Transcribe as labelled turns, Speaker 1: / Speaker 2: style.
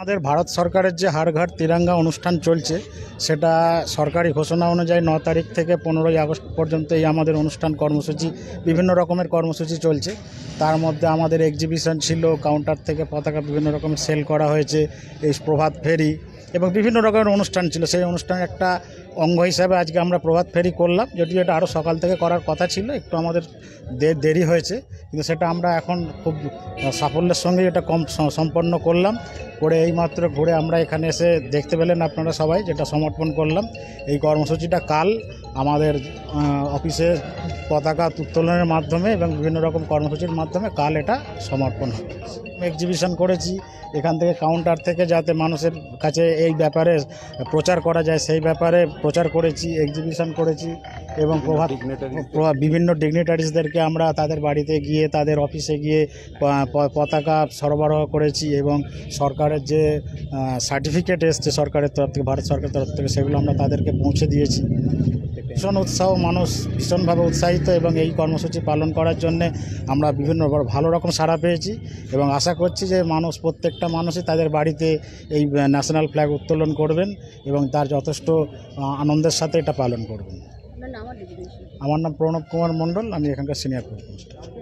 Speaker 1: আমাদের ভারত সরকারের যে হর ঘর তিরঙ্গা অনুষ্ঠান চলছে সেটা সরকারি ঘোষণা অনুযায়ী 9 তারিখ থেকে 15ই আগস্ট পর্যন্ত এই আমাদের অনুষ্ঠান কর্মসূচি বিভিন্ন রকমের কর্মসূচি চলছে। তার মধ্যে আমাদের এক্সিবিশন ছিল, কাউন্টার থেকে পতাকা বিভিন্ন রকমের সেল করা হয়েছে, এই প্রভাত ফেরি এবং বিভিন্ন রকমের অনুষ্ঠান ছিল। সেই অনুষ্ঠানের একটা অঙ্গ হিসাবে আজকে আমরা প্রভাত ফেরি করলাম, যদিও এটা আরও সকাল থেকে করার কথা ছিল, একটু আমাদের দেরি হয়েছে, কিন্তু সেটা আমরা এখন খুব সাফল্যের সঙ্গে এটা সম্পন্ন করলাম। করে এইমাত্র ঘুরে আমরা এখানে এসে দেখতে পেলেন আপনারা সবাই, যেটা সমর্পণ করলাম। এই কর্মসূচিটা কাল আমাদের অফিসে পতাকা উত্তোলনের মাধ্যমে এবং বিভিন্ন রকম কর্মসূচির মাধ্যমে কাল এটা সমর্পণ হবে। এক্সিবিশন করেছি, এখান থেকে কাউন্টার থেকে যাতে মানুষের কাছে এই ব্যাপারে প্রচার করা যায় সেই ব্যাপারে প্রচার করেছি, এক্সিবিশন করেছি এবং বিভিন্ন ডিগনিটারিজদেরকে আমরা তাদের বাড়িতে গিয়ে তাদের অফিসে গিয়ে পতাকা সরবরাহ করেছি এবং সরকারের যে সার্টিফিকেট এসছে সরকারের তরফ থেকে, ভারত সরকারের তরফ থেকে, সেগুলো আমরা তাদেরকে পৌঁছে দিয়েছি। ভীষণ উৎসাহ, মানুষ ভীষণভাবে উৎসাহিত এবং এই কর্মসূচি পালন করার জন্যে আমরা বিভিন্ন ভালো রকম সাড়া পেয়েছি এবং আশা করছি যে প্রত্যেকটা মানুষই তাদের বাড়িতে এই ন্যাশনাল ফ্ল্যাগ উত্তোলন করবেন এবং তার যথেষ্ট আনন্দের সাথে এটা পালন করবেন। আমার নাম প্রণব কুমার মণ্ডল, আমি এখানকার সিনিয়র পুলিশ কনস্টেবল।